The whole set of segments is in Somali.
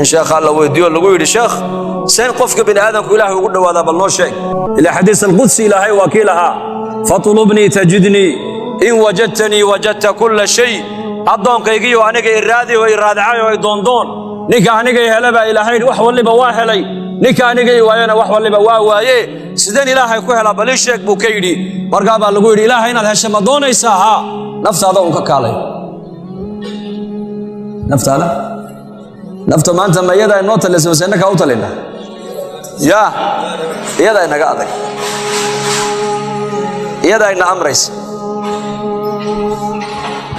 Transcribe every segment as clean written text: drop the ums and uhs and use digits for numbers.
شيخ الله ويديو لو يري شيخ سين قفك بن ادم إلهي ugu dhawaada bal noo sheeg ila xadiis al-qudsi ilaahay wakiilaha fatlubni tajidni in wajadtani wajadta kull shay adoonkaygiyo aniga iraadi oo iraadacayo ay doondoon ninka aniga helaba ilaahay wax waliba waa helay ninka aniga waayana wax waliba waa waaye sideen ilaahay ku hela bal sheeg buu ka yiri markaa baa lagu yiri ilaahay inaad hesho ma doonaysaa ha naftaada uu ka kaalay naftaada nafta maanta ma iyada inoo taliso sanaka u talina ya iyada inaga adag iyada ina amrays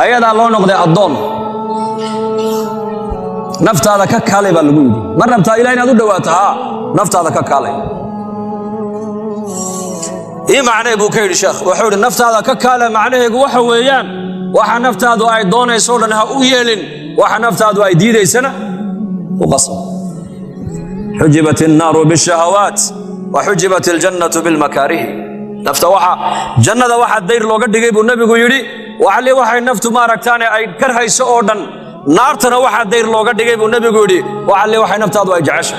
ayada loo noqday adoon naftaada ka kaalay baa lagu yiri mar nafta ilaahay inaad u dhawaato ha naftaada ka kaalay macnaheedu buu ka yiri sheekh wuxuu yiri naftaada ka kaalay macnaheedu waxa weeyaan waxa naftaadu ay doonayso dhan ha u yeelin waxa naftaadu ay diidaysana وقصر حجبت النار بالشهوات وحجبت الجنة بالمكاره نفت وحا جنة وحا الدير لو قد قيبو النبي يري وعلي وحا النفت ما ركتاني اي كرهي سؤودا نارتنا وحا الدير لو قد قيبو النبي يري وعلي وحا النفت هذا يجعش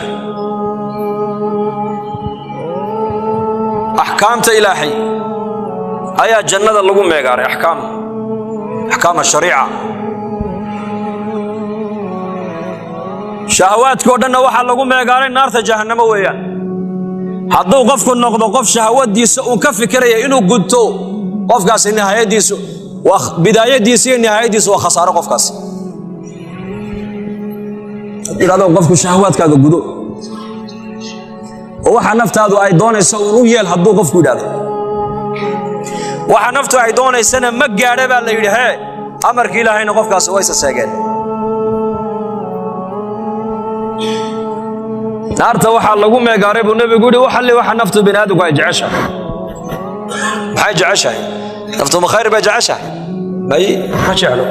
أحكامت إلهي أيا جنة اللقو ميقاري أحكام الشريعة شهوات كودنا waxa lagu meegaaray naarta jahannamo weeyaan haduu qofku noqdo qof shahwadiisa uu ka fikiraya inuu gudto qofkaas nihayadiisu waa bidaayadiisa iyo nihayadiisu waa khasaaro qofkaas iraado qofku shahwaadkaaga gudo oo waxa naftaadu ay doonayso uu yeel haduu qofku yiraahdo waxa naftu ay doonaysana ma gaadhay baa la yiraahdo amarka Ilaahayna qofkaas way sasaageen naarta waxa lagu meegaaray buu nabigu yiri waxa naftu binaadku ay jeceshahay maxay jeceshahay naftu ma khayr ba jeceshahay may ma jecelo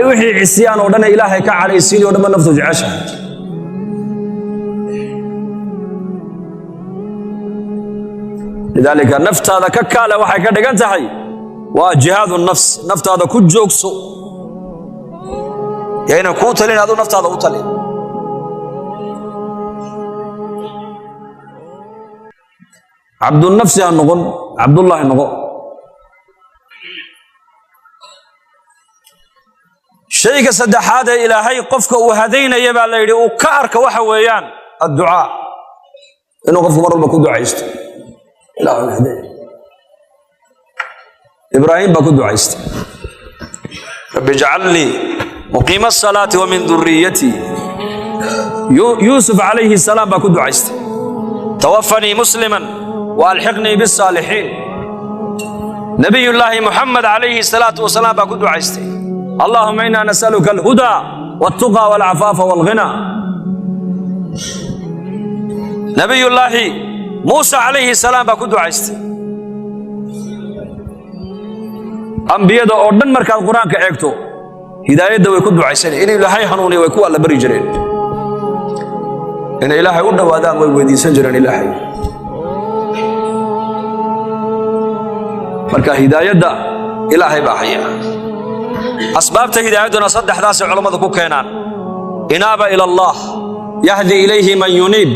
wixii cisyaan oo dhan Ilaahay ka calaysiin oo dhan naftu jeceshahay lidalika naftaada ka kala waxay ka dhigan tahay waa jihaadu nafs naftaada ku joogso yaina ku talin adu naftaada u talin عبد النفس النقل عبد الله النقل شيء كسدح هذا إلهي قفك وهذين يبع ليلي وكارك وحويان الدعاء إنه قفك مرة بكون دعايست لا الهدين إبراهيم بكون دعايست رب اجعل لي مقيم الصلاة ومن ذريتي يوسف عليه السلام بكون دعايست توفني مسلما والحقني بالصالحين نبي الله محمد عليه الصلاة والسلام بقول عيستي اللهم إنا نسألك الهدى والتقى والعفاف والغنى نبي الله موسى عليه السلام بقول عيستي أنبياء أردن مركز القرآن كأكتو هداية دو يكون عيسين إن إلهي حنوني ويكون الله بري جرين إن إلهي أردن وادان ويدي سنجرين إلهي marka hidaayada ilaahay baa haya asbaabta hidaayaduna saddexdaas culimadu ku keenaan inaaba ila allah yahdi ilayhi man yunib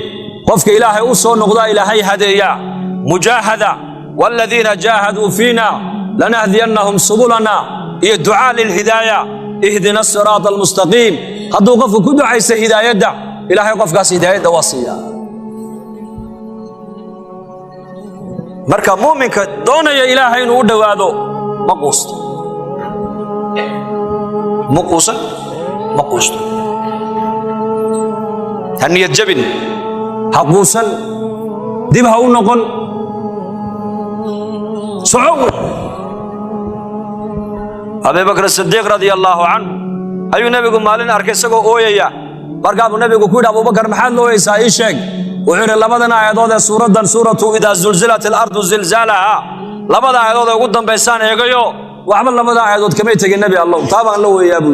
qofka ilaahay u soo noqda ilaahay hadeeya mujahada walladina jahadu fina lanahdiyannahum subulana iyo du'a lil hidayah ihdina as-sirata al-mustaqim haduu qofku ku ducaysa hidaayada ilaahay qofkaas hidaayada wasiya marka muuminka doonaya ilaahay inuu u dhawaado ma quusto haniyad jabin haquusan dib ha u noqon su'u Abu Bakr as-Siddiq radiyallahu anhu ayu nabigu maalin arkay isagoo ooyaya markaa nabigu ku yiraahdo Abu Bakr maxaad looyaysaa ii sheeg وحنا لبدنا عيادات سورة إذا زلزلت الأرض زلزالها لبدا عيادات قدام بيسان يقيو وعمل لبدا عيادات كما يتقي النبي الله طبعا له يا أبو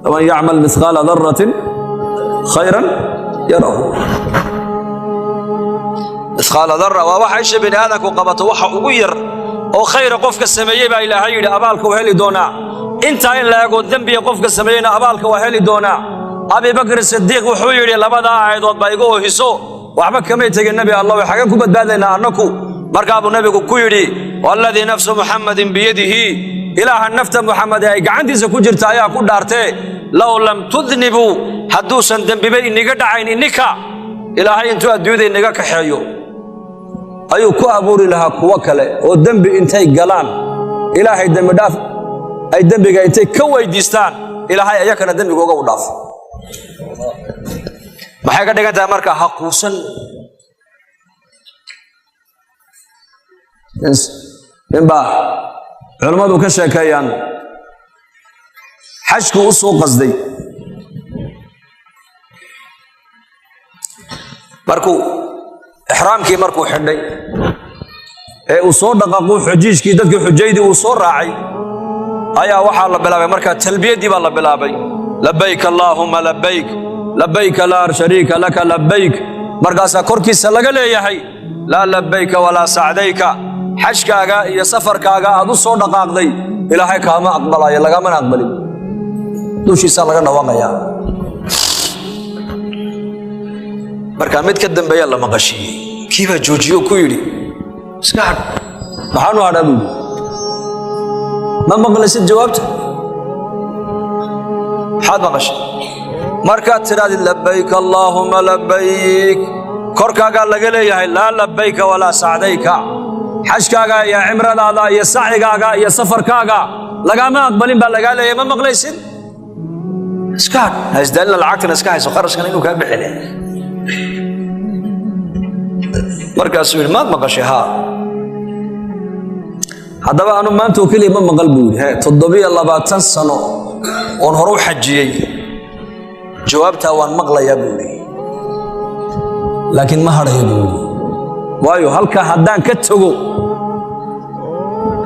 ومن يعمل مثقال ذرة خيرا يره مثقال ذرة ووحيش بن هذا وقبط وحا وغير أو خير قفك السمية إلهي أبالك وهلي دونا انت إن لا يقول ذنبي قفك السمية أبالك وهلي دونا أبي بكر الصديق وحويري لبدا عيد وضبايقوه هسو وحبا كما يتقى النبي الله وحقا كبت بادينا أنكو مركب النبي كويري والذي نفس محمد بيده إله النفط محمد أي عندي سكوجر تايا كود دارته لو لم تذنبوا حدوسا دنبي إنك دعين إنك إلهي أنتو أدودي إنك كحيو أيو كو أبوري لها كوكله والدنبي إنتي قلان إلهي الدنبي داف أي دنبي إنتي كوي ديستان إلهي أيكنا الدنبي كوكو داف ما حاجة دقيقة مركا حقوسا إنبا علماء كشكيان حجك وسوق قصدي مركو إحرامكي مركو حدي وصور دقاقو حجيجكي ددك حجيدي وصور راعي أيا وحا الله بلابي مركا تلبية دي بالله بلابي لبيك اللهم لبيك لبيك لا شريك لك لبيك مركاسا كوركي سلقا ليهي لا لبيك ولا سعديك حجكاغا يا سفركاغا ادو سو دقاقدي الهي كاما اقبلايا لغا من اقبلي دوشيسا لغا نواقيا marka mid ka dambeeya la maqashiyay kiiba joojiyo ku yiri iska had maxaanu hadhabu ma maqlaysid jawaabta had maqashay marka tiraadi labbayk allahumma labbayk korkaaga laga leeyahay la labbayka wala sa'dayka حشكاغا يا عمران هذا يا سعيغاغا يا سفركاغا لغاما اقبلين با لغا ليه ما مقليسين اسكات هزدلنا العقل اسكاي سو خرج كان انو كا بخيله مركز ما مقشها هذا انا ما انتو كلي ما مقل بوري 720 سنه اون هرو حجيي جوابتها وان مقليا بوري لكن ما هريا بوري وايو هلكا هدان كتغو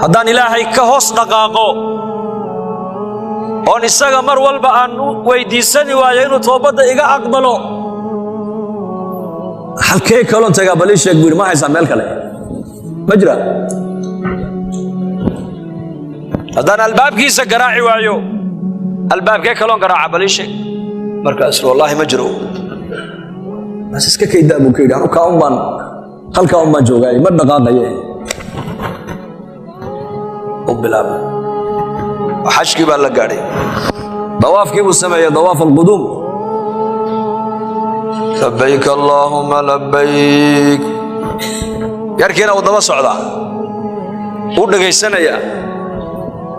هدان إلهي كهوس دقاقو اون اساقا مر والبا ان ويديساني وايا انو توبادا ايقا اقبلو هلكي كالون تاقا بليشيك بوري ما حيسا ميل كالي مجرى هدان الباب كيسا قراعي وايو الباب كي كالون قراعا بليشيك مركز والله مجرو بس اسكا كيدا ابو كيدا انو كاون بان halka uma joogay ma dhaqaaqay oo bilaab xajki baa la gaaray dawaafkii uu sameeyay dawaaf al-qudum labbayk allahumma labbayk yarkiina uu daba socda uu dhageysanaya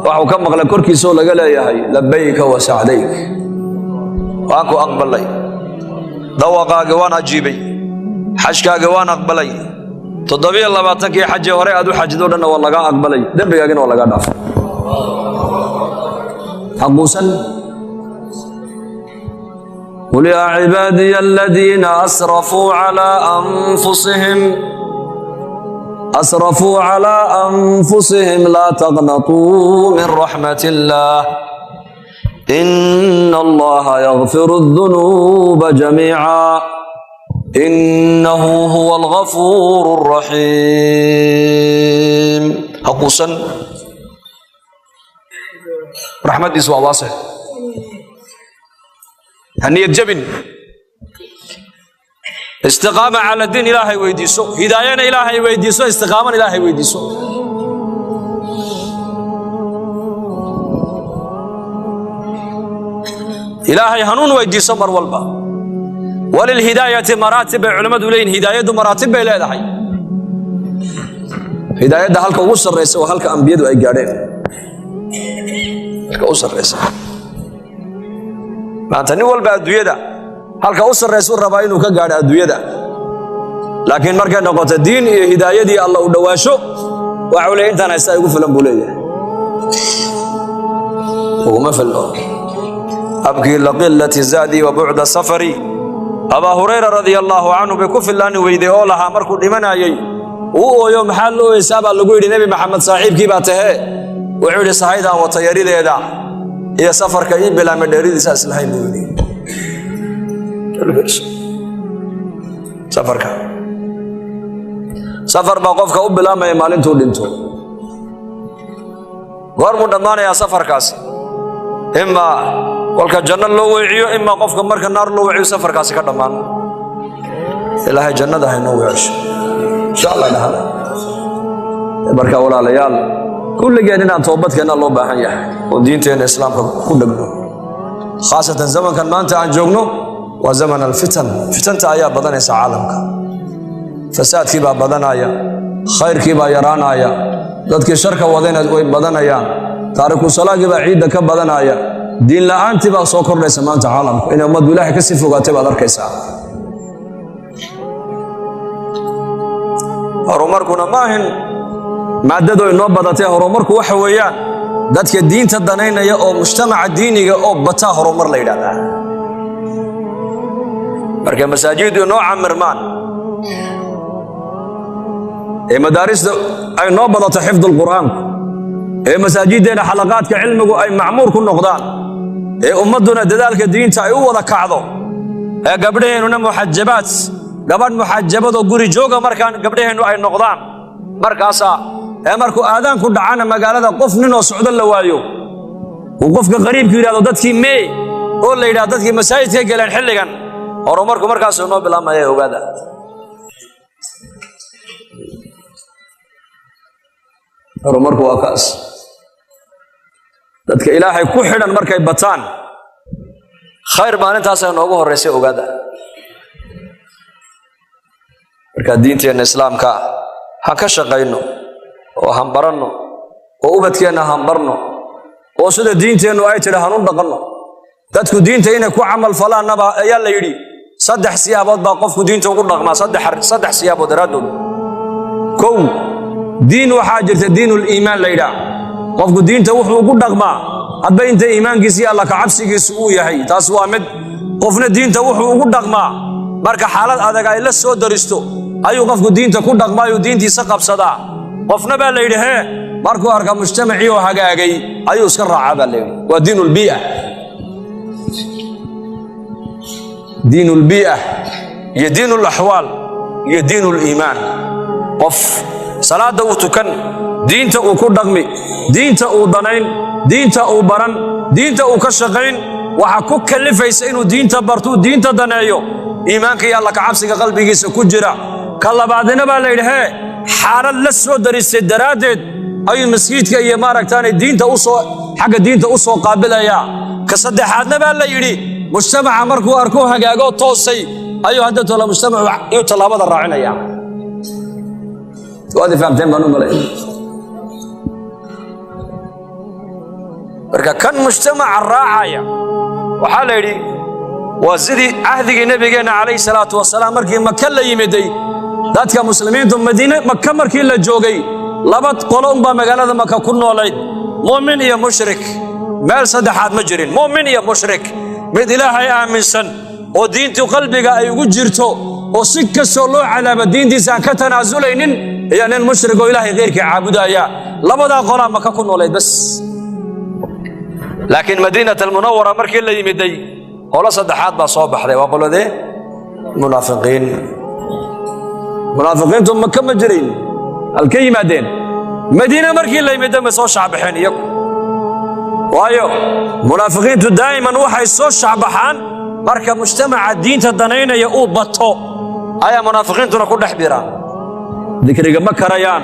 waxa uu ka maqlay korkiisa laga leeyahay labbayk wa sa'dayk waa ku aqbalay dawaqaaga waan ajiibay حجكاغا وان اقبلي 720 كي حج هوري ادو حجدو دنا waa laga aqbalay dambigaagina waa laga dhaafay حقوسا قل يا عبادي الذين اسرفوا على انفسهم لا تقنطوا من رحمة الله إن الله يغفر الذنوب جميعا إنه هو الغفور الرحيم حقوسا رحمة يسوى واسع هني الجبن استقامة على الدين إلهي ويديسو هداية إلهي ويديسو استقامة إلهي ويديسو إلهي هنون ويديسو مر والبا وللهداية مراتب علماء دولين هداية مراتب إلى دحي هداية ده هلك وصل رئيس وهلك أنبياء أي جارين هلك وصل رئيس ما أنت نقول بعد دويدا هلك وصل رئيس الرباين وكجار دويدا لكن مركز نقطة الدين هداية دي الله ودواشو وعليه أنت أنا استأجر في الأمبولية وما في الله أبكي لقلة زادي وبعد سفري أبا هريرة رضي الله عنه بكف الله ويدي أولها مركو دمنا يي ويوم حلو يسابع لقول النبي محمد صاحب كيباته وعود صعيدا وطياري ذا يا سفر كئيب بلا من يريد أساس الحي بودي سفر كا سفر موقف كأب بلا ما يمالين تودينتو غير مدمان يا سفر كاس إما kolka janno loo weeciyo ima qofka marka naar loo weeciyo safarkaasi ka dhammaan ilaahay jannada ha inoo weecisho insha Allah dhaxal marka walaalayaal kulligeen inaan toobadkeena loo baahan yahay oo diinteena islaamka ku dhagno khaasatan zamankan maanta aan joogno waa zaman alfitan fitanta ayaa badanaysa caalamka fasaadkii baa badanaya khayrkii baa yaraanaya dadkii sharka wadayna way badanayaan taariku salaagii baa ciidda ka badanaya diin la'aantii baa soo kordhaysa maanta caalamka in ummadu ilaahay ka sii fogaatay baad arkaysaa horumarkuna maahin maadadu inoo badatay horumarku waxa weeyaan dadka diinta danaynaya oo mujtamaca diiniga oo bataa horumar la yidhaahdaa marka masaajidu inoo camirmaan ee madaarista ay noo badato xifdul qur'aanku ee masaajideena xalaqaadka cilmigu ay macmuur ku noqdaan ee ummaduna dadaalka diinta ay u wada kacdo ee gabdhaheenuna muxajabaad gabadh muxajabado guri jooga markaan gabdhaheenu ay noqdaan markaasa ee markuu aadaan ku dhacana magaalada qof nin oo socdo la waayo uu qofka qariibku yiraahdo dadkii mee oo la yiraahdo dadkii masaajidka galeen xilligan horumarku markaas inoo bilaabmaya ogaada horumarku waa kaas dadka ilaahay ku xidhan markay bataan khayr maalintaas ay noogu horeysay ogaada marka diinteena islaamka ha ka shaqayno oo han baranno oo ubadkeena han barno oo sida diinteenu ay tiraahdo han u dhaqanno dadku diinta inay ku camal falaanaba ayaa la yiri saddex siyaabood baa qofku diinta ugu dhaqmaa saddex siyaabood raadud kow diin waxa jirta diinul iimaan la yiraahdo qofku diinta wuxuu ugu dhaqmaa hadba inta iimaankiisa Allah ka cabsigiisa uu yahay taas waa mid qofna diinta wuxuu ugu dhaqmaa marka xaalad adag ay la soo daristo ayuu qofku diinta ku dhaqmaayo diintiisa qabsadaa qofna baa la yiraahdaa markuu arka mujtamaci oo hagaagay ayuu iska raacaa baa la yiraahdaa waa diinul bi'a diinul bi'a iyo diinul ahwaal iyo diinul iimaan qof salaada uu tukan diinta uu ku dhaqmi diinta uu danayn diinta uu baran diinta uu ka shaqayn waxa ku kalifaysa inuu diinta barto diinta daneeyo iimaanka iyo Allah ka cabsiga qalbigiisa ku jira ka labaadina baa la yiraahdaa xaalad la soo darisay daraadeed ay masjidka iyo maaragtaanay diinta u soo xagga diinta u soo qaabilaya ka saddexaadna baa la yiri mujtamaca markuu arko hagaago toosay ayuu hadda tolo mujtamacu iyo talaabada raacinaya waad fahamteen baan u maleeyay marka kan mujtamaca raacaya waxa la yiri waa sidii ahdigii nabigeena kaleey salaatu wasalaam markii Makka la yimiday dadka muslimiintu Madiina Makka markii la joogay laba qolo baa magaalada Makka ku noolayd mu'min iyo mushrik meel saddexaad ma jirin mu'min iyo mushrik mid ilaahay aaminsan oo diintu qalbiga ay ugu jirto oo si kastoo loo calaaba diintiisa aan ka tanaazulaynin iyo nin mushrik oo ilaahay qeyrkii caabudaya labada qolo Makka ku noolayd bas laakiin Madiinatul Munawwara markii la yimiday qolo saddexaad baa soo baxday waa qoladee munaafiqiintu Makka ma jirin halkay yimaadeen Madiina markii la yimiday ma soo shacbaxeen iyagu waayo munaafiqiintu daayiman waxay soo shacbaxaan marka mujtamaca diinta danaynaya uu bato ayaa munaafiqiintuna ku dhex biraan dikriga ma karayaan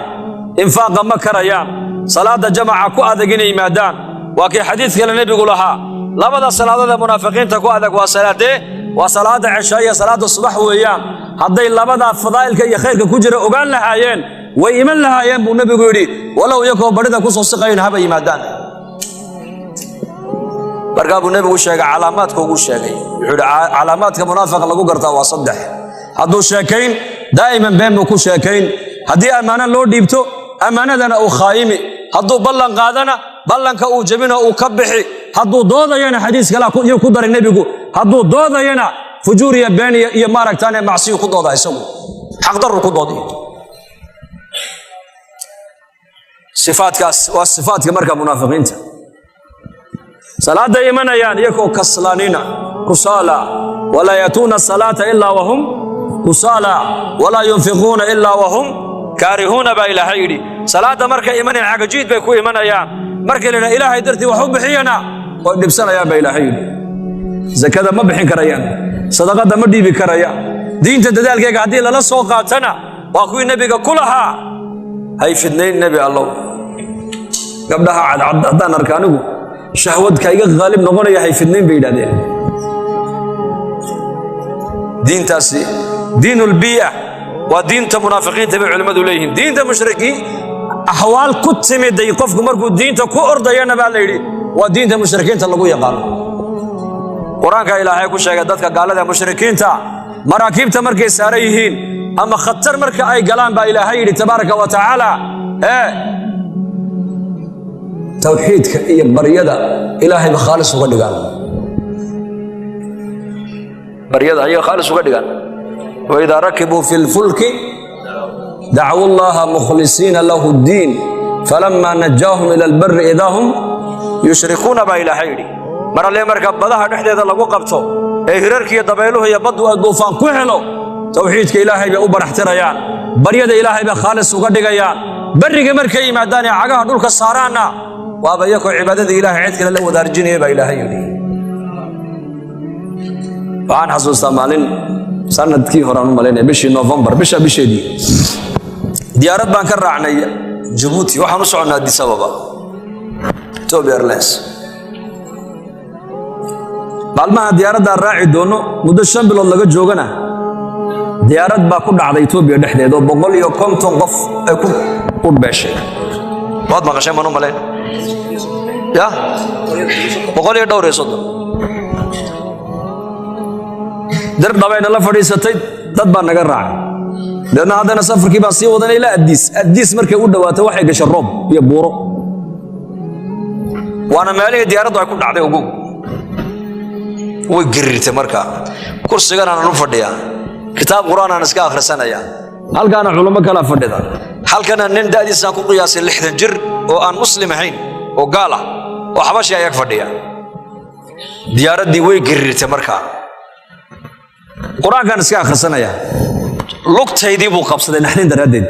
infaaqa ma karayaan salaada jamaaca ku adag inay yimaadaan waa kii xadiiska nabigu lahaa labada salaadada munaafiqiinta ku adag waa salaada cisha iyo salaada subax weeyaan haday labada fadaa'ilka iyo khayrka ku jira ogaan lahaayeen way iman lahaayeen buu nabigu yiri walaw yakoo barida ku soo siqayn haba yimaadaan marka buu nabigu sheegay calaamaadka ugu sheegay wuxuu calaamaadka munaafiqa lagu gartaa waa saddex haduu sheekayn daa'iman been buu ku sheekayn hadii amaana loo dhiibto amaanadana uu khaayimi haduu ballan qaadana ballanka uu jabino uu ka bixi haduu doodayana xadiis kala ku daray nabigu haduu doodayana fujuriya been iyo maaragtaan macsiyo ku dooda isagu xaq daru ku doodi sifaatkaas waa sifaatka marka munaafiqiinta salaada imanayaan iyagoo kaslaanina kusala wala yatuna salata illa wahum kusala wala yunfiquna illa wahum karihuna ba ilaahay yiri salaada marka imanayaan xagajiid bay ku imanayaan marka ilaahay dartii wax u bixiyana oo dhibsanayaan ba ilaahay yiri zakada ma bixin karayaan, sadaqada ma dhiibi karayaan. diinta dadaalkeega haddii lala soo qaatana waa kuwii nebiga ku lahaa hay fidnayn nebi allow gabdhaha cadcad haddaan arka anigu shahwadka iga qaalib noqonaya hay fidnayn bay yidhahdeen. diintaasi diinulbiya waa diinta munaafiqiinta bay culimmadu leeyihiin. diinta mushrikiin ahwaal ku timiday qofku markuu diinta ku ordayana baa la yidhi waa diinta mushrikiinta lagu yaqaano. qur-aanka ilaahay ku sheegay dadka gaalada mushrikiinta maraakiibta markay saaran yihiin ama khatar marka ay galaan baa ilaahay yidhi tabaaraka wa tacaala tawxiidka iyo baryada ilaahayba khaalis uga dhigaan. baryada ayay khaalis uga dhigaan. waidaa rakibuu fi lfulki dacuu llaha mukhlisiina lahu ddiin falamaa najaahum ila albari idaa hum yushrikuuna baa ilaahay yidhi. mar alle marka badaha dhexdeeda lagu qabto ee hirarkiiyo dabayluhu iyo baddu ay duufaan ku helo tawxiidka ilaahay bay u baraxtirayaan, baryada ilaahay bay khaalis uga dhigayaan. barriga markay yimaadaan ee cagaha dhulka saaraanna waaba iyakoo cibaadada ilaahay cid kale la wadaarjinaya baa ilaahay yidhi. waxaan xasuustaa maalin sanadkii horaan u malaynaya bishii November bisheedii diyaarad baan ka raacnay Djibouti, waxaan u soconnaa Addis Ababa Ethiopia Airlines. maalmaha diyaaraddaa raaci doono muddo 5 bilood laga joogana diyaarad baa ku dhacday Ethiopia dhexdeeda oo 150 qof ay ku beeshay. waad maqashay ma malayn ya 130 dar dhabayna la fadhiisatay dad baa naga raacay. deedna haddana safarkii baan sii wadanay ilaa Addis markay u dhawaato waxay gashay roob iyo buuro, waana meelihii diyaaraddu ay ku dhacday ugu way girirtay. marka kursigan aan u fadhiyaa kitaab quraan aan iska akhrisanaya, halkaana culimo kala fadhida, halkana nin daadiisaan ku qiyaasay 60 jir oo aan muslim ahayn oo gaal ah oo xabashi ayaa fadhiya. diyaaraddii way girirtay. marka quraankan iska akhrisanaya lugtaydii buu qabsaday naxdin daradeed.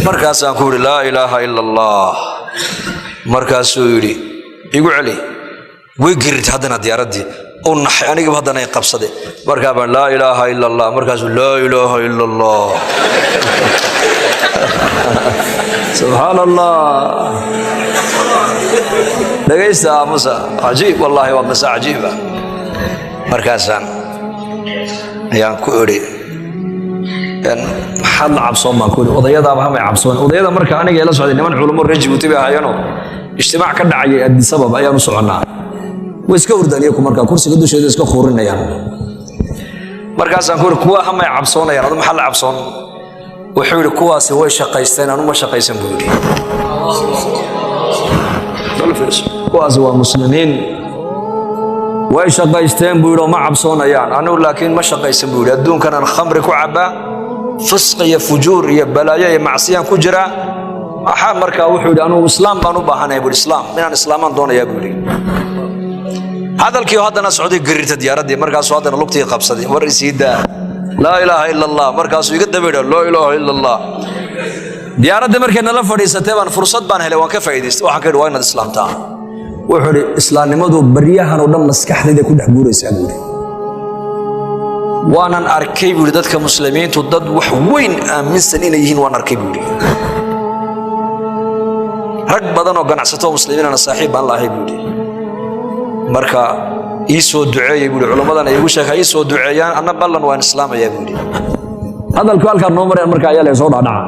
markaasaan ku yidhi laa ilaaha ila allah. markaasuu yidhi igu celi. way girirtay haddana diyaaraddii u naxay, anigiiba haddana ay qabsaday. markaa baan laa ilaaha ila allah. markaasuu laa ilaaha ila allah. subxaan allah. dhegaysta aamusa cajiib, wallaahi waa qisa cajiiba. markaasaan ayaan ku idhi maxaad la cabsoon baan ku idhi odayadaaba hamay cabsoon. odayada marka aniga ila socday niman culummo reer Djibouti bay ahaayeenoo ijtimaac ka dhacayay Addis Ababa ayaan u soconnaa. way iska hurdaan iyaku markaa kursiga dusheeda iska khuurinayaan. markaasaan ku idhi kuwa hamay cabsoonayaan, adu maxaa la cabsoon? wuxuu yidhi kuwaasi way shaqaysteen, anuma shaqaysan buu yidhi. kuwaasi waa muslimiin, way shaqaysteen buu yidhi oo ma cabsoonayaan. anigu laakiin ma shaqaysan buu yidhi. adduunkan aan khamri ku cabbaa, fisq iyo fujuur iyo balaayo iyo macsiyaan ku jiraa. waxaa markaa wuxuu yidhi anugu islaam baan u baahanahay buu yidhi, islaam inaan islaamaan doonayaa buu yidhi. hadalkii haddana socday girirta diyaaraddii. markaasuu haddana lugtii qabsaday. war isiidaa laa ilaaha ila allah. markaasuu iga dabaydha laa ilaaha ila allah. diyaaraddii markay nala fadhiisatay baan fursad baan helay, waan ka faa'iidaystay. waxaan ka yidhi waa inaad islaamtaa. wuxuu yidhi islaamnimadu baryahan oo dhan maskaxdayda ku dhex guuraysaa buu yidhi. waanan arkay buu yidhi dadka muslimiintu dad wax weyn aaminsan inay yihiin waan arkay buu yidhi. rag badan oo ganacsato muslimiinana saaxiib baan lahay buu yidhi. marka ii soo duceeyay buu yidhi, culimmadana iigu sheegay ii soo duceeyaan, anna ballan waan islaamayaa buu yidhi. hadalku halkaan noo mareen marka ayaa laga soo dhaadhaca.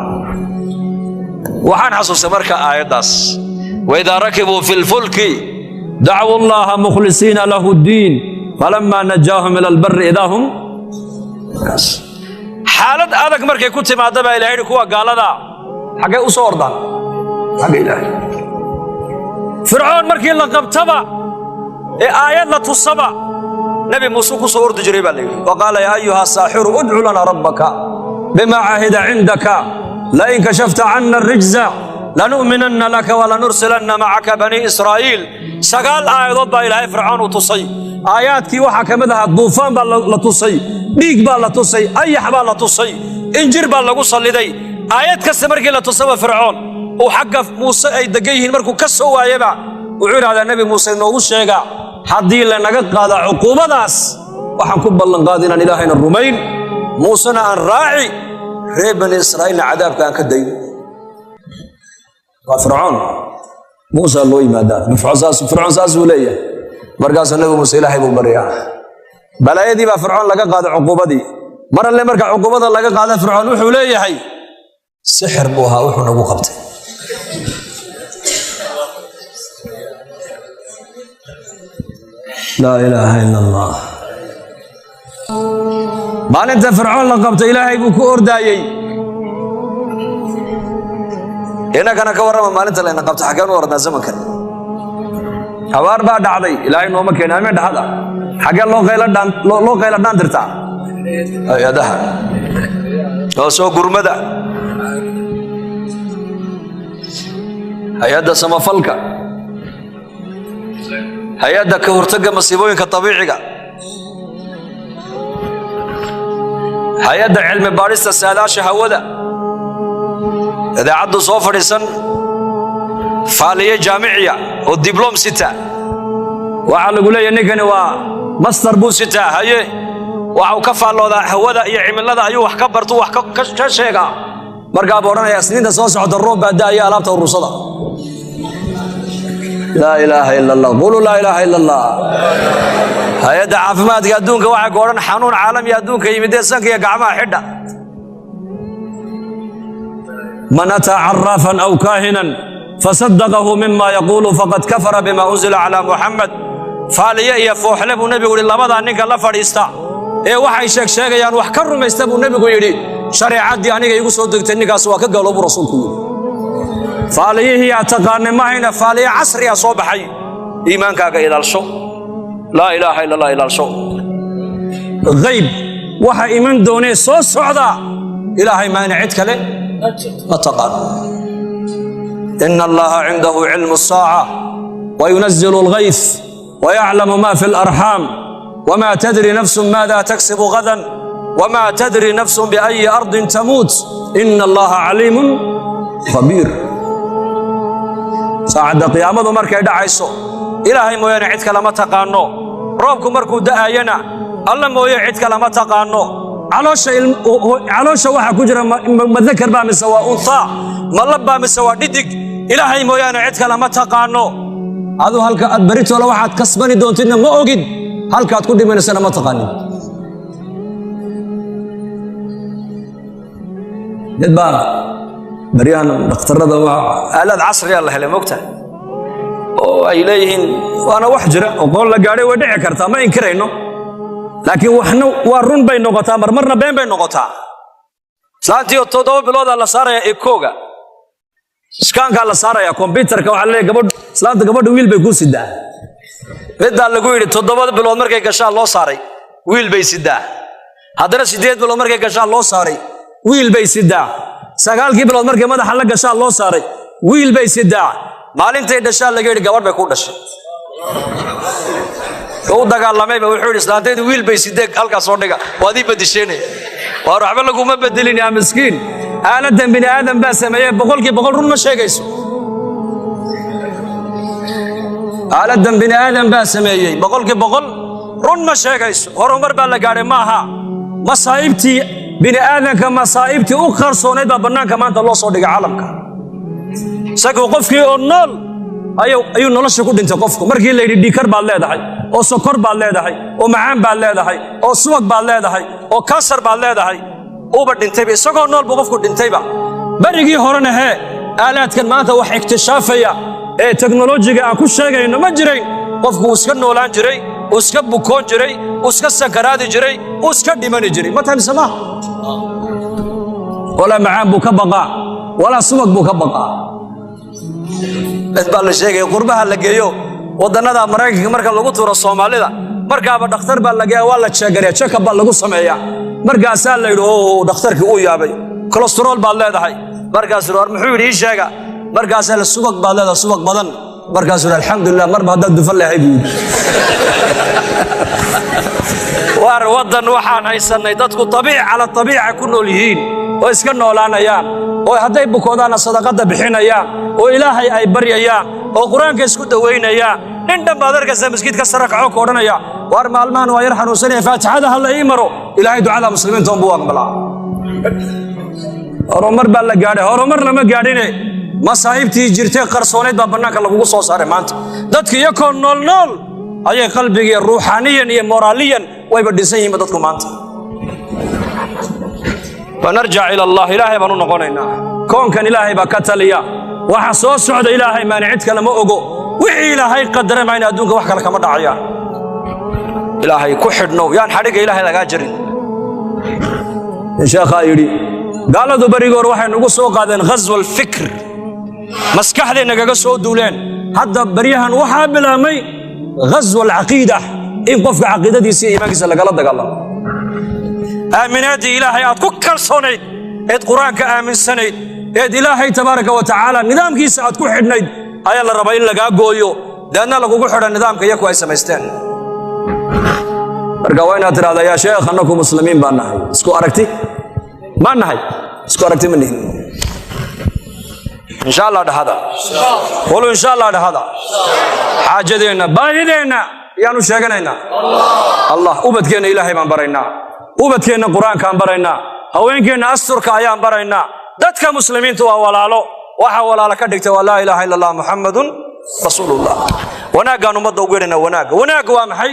waxaan xasuustay marka aayaddaas وإذا ركبوا في الفلك دعوا الله مخلصين له الدين فلما نجاهم إلى البر إذا هم حالد أذك مركي كنت ما دبا إلهي كوا قال ذا حقا أصور ذا حقا إلهي فرعون مركي لقب تبا آيات لا تصبا نبي موسى صور تجربة لي وقال يا أيها الساحر ادع لنا ربك بما عهد عندك لئن كشفت عنا الرجز لنؤمنن لك ولنرسلن معك بني إسرائيل. سقال آيات با إلهي فرعون وتصي آياتك وحا كمدها الضوفان با لتصي ديق با لتصي أيح با لتصي إنجر با لقصة لدي آيات كسمركي لتصوى فرعون وحق موسى أي دقيه مركو كسوا يبع وعير على النبي موسى إنه وشيقا haddii lanaga qaada cuquubadaas waxaan ku ballan qaadi inaan ilaahayna rumayn muusena aan raaci reer bani israa'iilna cadaabka aan ka dayn waa fircoon muusa loo yimaadaa fircoon saasuu leeyahay markaasuu nabi muuse ilaahay buu baryaa balaayadii baa fircoon laga qaaday cuquubadii mar alle marka cuquubada laga qaada fircoon wuxuu leeyahay sixir buu ahaa wuxuu nagu qabtay laa ilaaha ila allah maalinta fircoon la qabtay ilaahay buu ku ordaayey inagana ka warrama maalinta layna qabto xaggeen u ordnaa zamankan abaar baa dhacday ilaahay nooma keena ameen dhacda xaggee loo qayla dhaan dirtaa hay-adaha oo soo gurmada hay-adda samafalka hay-adda ka hortagga masiibooyinka dabiiciga hay-adda cilmi baadhista saadaasha hawada idaacaddu soo fadhiisan faaliye jaamiciya oo dibloom sita waxaa lagu leeyahay ninkani waa master buu sitaa haye waxa uu ka faalloodaa hawada iyo cimilada ayuu wax ka bartu wax ka sheegaa markaa buu odhanayaa sniinta soo socota roob baa daaya alaabta urursada laa ilaaha ila allah quluu laa ilaaha ila allah hay-adda caafimaadka adduunka waxay ku odhan xanuun caalami adduunka yimidee sanka iyo gacmaha xidha man ataa caraafan aw kaahinan fasadaqahu mima yaquulu faqad kafara bima unzila calaa muxamed faaliye iyo fooxle buu nebigu yidhi labadaa ninka la fadhiista ee waxay sheegayaan wax ka rumaysta buu nebigu yidhi shareecaddii aniga igu soo degtay ninkaas waa ka galo buu rasuulku yidhi faaliyihii aad taqaanay mahayna faaliye casriya soo baxay iimaankaaga ilaalsho laa ilaaha ila allah ilaalsho hayb waxa iman doonee soo socda ilaahay maayna cid kale ma taqaano ina allaha cindahu cilmu الsaaca wayunazilu اlghayth wayaclamu ma fi اlarxaam wma tadri nafsu maada taksibu gadan wma tadri nafsu biأyi ardin tamuut ina allaha caliimun khabiir saacadda qiyaamadu markay dhacayso ilaahay mooyaane cid kale ma taqaano roobku markuu da'ayana alla mooye cid kale ma taqaano caloosha waxa ku jira madakar baa mise waa untaa ma lab baa mise waa dhidig ilaahay mooyaane cid kale ma taqaano aduu halka aad baritoola waxaad kasbani doontidna ma ogid halkaad ku dhimanaysana ma taqaanin dad baa baryahan dhakhtarada aalaad casriya la helay mogtahay oo ay leeyihiin waana wax jira oo qoon la gaadhay way dhici kartaa ma inkirayno laakiin waxna waa run bay noqotaa marmarna been bay noqotaa islaantii 7 bilooda la saaraya ekooga iskaankaa la saaraya kombyuutarka waxaa leeyahay islaanta gabadha wiil bay ku sidaa middaa lagu yidhi 7 bilood markay gashaan loo saaray wiil bay sidaa haddana 8 bilood markay gashaan loo saaray wiil bay sidaa 9 bilood markay madaxa la gashaan loo saaray wiil bay sidaa maalintay dhashaan laga yidhi gabadh bay ku dhashay uu dagaalamayba wuxuu yidhi islaantaydu wiil bay sidee halkaas soo dhiga waad ii badisheynaya waar waxba laguma bedelin yaa miskiin aaladan bini aadam baa sameeyey 100% run ma sheegayso aaladan bini aadam baa sameeyey 100% run ma sheegayso horumar baa la gaadhay maaha masaa'ibtii bini aadamka masaa'ibtii u qarsoonayd baa bannaanka maanta loo soo dhigay caalamka isagoo qofkii oo nool ayuu nolosha ku dhintay qofku markii la yidhi dhiikar baad leedahay oo sokor baad leedahay oo macaan baad leedahay oo subag baad leedahay oo kansar baad leedahay uuba dhintayba isagoo nool buu qofku dhintayba berigii horena hee aalaadkan maanta wax iktishaafaya ee teknolojiga aan ku sheegayno ma jirayn qofku uu iska noolaan jiray uu iska bukoon jiray uu iska sakaraadi jiray uu iska dhimani jiray ma tahay sama walaa macaan buu ka baqaa walaa subag buu ka baqaa dad baa la sheegay qurbaha la geeyo wadannada Mareykanka marka lagu tuuro Soomaalida markaaba dhakhtar baa la geeyaa waa la check-gareeyaa check-up baa lagu sameeyaa markaasaa la yidhi oo dhakhtarkii uu yaabay cholesterol baad leedahay markaasuu muxuu yidhi ii sheega markaasaa la subag baad leedahay subag badan markaasuu alxamdulillah marba haddaad dufan leehay buu waar wadan waxaan haysanay dadku tabiic ala tabiica ku nool yihiin oo iska noolaanayaan oo hadday bukoodana sadaqada bixinayaan oo ilaahay ay baryayaan oo quraanka isku daweynayaan إن دم بادرك مسجد كسر كعوك ورنا يا وارمى المان ويرحن وسنة فاتحة هلا يمروا إلهي دعاء المسلمين تنبوهم بلا هرمر بالله قاعد هرمر لما قاعدين مصايب تيجرتي قرصونيت بابناك الله بقصة صار مانت دتك يكون نول أي قلبي روحانيا يا موراليا ويبدي سيء بدتكم مانت فنرجع إلى الله إلهي بنون قونينا كون كان إلهي بكتليا وحصوص سعد إلهي ما نعدك لما أجو وحي إلهي قدر ما ينادونك وحكى لك مرة عيان إلهي كحد نو يعني حرق إلهي لقاجرين إن شاء خيري قالوا دبريقور واحد نقول سوق هذا غزو الفكر مسكح لنا قصوا دولين حتى بريها وحابل مي غزو العقيدة إن قف عقيدة دي سي ما قصة لقلب الله آمناتي إلهي أتكل صنيد إد قرآنك آمن سنيد إد إلهي تبارك وتعالى نظام كيس أتكل حدنيد أي الله ربين لقى قويو لأن الله قوي حد النظام كيكو أي سمستان رجوينا ترى هذا يا شيخ أنكم مسلمين بانهاي اسكو أركتي ما نهاي اسكو أركتي مني إن شاء الله هذا قولوا إن شاء الله هذا حاجة دينا باهدينا يانو شاقنا الله أبدكينا إلهي من برينا وبدكينا قرآن كان برينا هوينكينا أستر كأيام برينا دتك مسلمين تو ولاله وحول على كدك لا إله إلا الله محمد رسول الله وناقا نمضوا غيرنا وناقا وامحي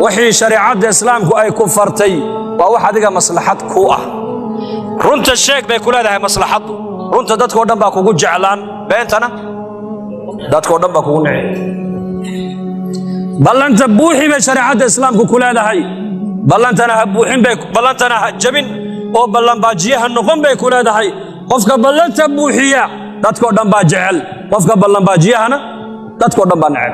وحي شريعة الإسلام كو أي كفرتي وواحد مصلحة كوة رنت الشيخ بيقول هذا مصلحته رنت دتك ودن باكو جعلان بينتنا دتك ودن باكو نعي بل أنت بوحي بشريعة الإسلام كل هذا هاي بلانتنا هبوحين بيك بلانتنا هجبين أو بلان باجيها النقم بيكون هذا هاي قفك بلانت بوحية تذكر دم باجعل قفك بلان باجيها أنا تذكر دم بنعل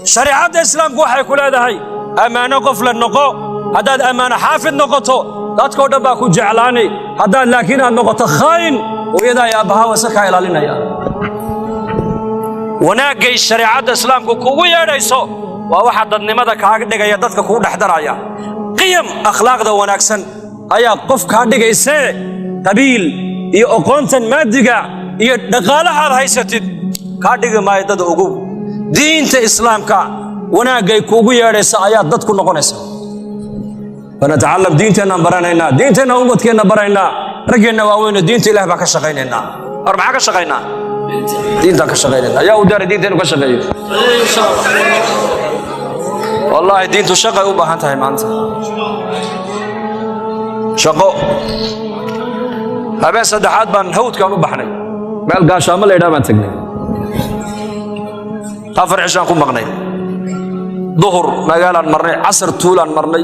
شريعة الإسلام كوحي كل هذا هاي أمانة قفل النقو هذا أمانة حافظ نقطه تذكر دم باكو جعلاني هذا لكن النقطة خاين وإذا يا أبها وسكا إلى لنا يا وناقي الشريعة الإسلام كوكوية ريسو وواحد النمذا كهذا يدتك كود حدرايا قيم أخلاق ذا وناكسن أيا قف كهذا يسير قبيل يقونت مادجا يدخل على هيستد كهذا ما يدد أقول دين الإسلام كا وناقي كوبيا ريس أيا دتك نقنس فنتعلم دينتنا برانينا دينتنا أمتنا برانينا رجعنا وين دين الله بك شقينا أربعة شقينا دينتك شقينا يا ودار دينتنا كشقينا إن شاء الله والله دينتو شقة وبهانتها مانتا شقو هبين صدحات بان هود كانوا بحني مال قاشا ما ليدا ما تقني قفر عشان كون مغني ظهر مقالا مرني عصر طولان مرني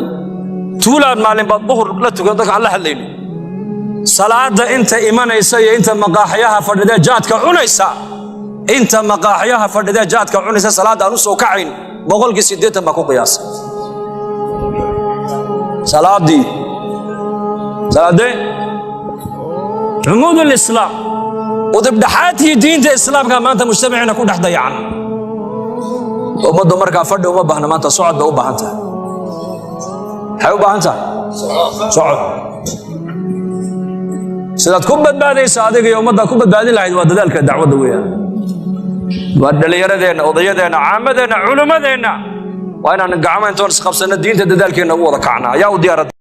طولان مالين بعد ظهر لا تقدك على الليل صلاة انت ايمان يسي انت مقاحياها فرداء جاتك عنيسا انت مقاحياها فرداء جاتك عنيسا صلاة نص وكعين بقولك سيدتها ما كو قياس صلاة دي عمود الإسلام وتبدحاتي دين الإسلام كما أنت مجتمعين كون دحدا يعني وما دمرك فرد وما بهنا ما أنت صعد أو بهنتا حيو بهنتا صعد سيدات كبت بعدين صادق يوم دا كبت بعدين لعيد وذلك الدعوة دوية ودل يردنا وضيدنا عامدنا علماءنا وأنا نقعمين تونس خمسة الدين تدلك إنه وضع كعنا يا وديار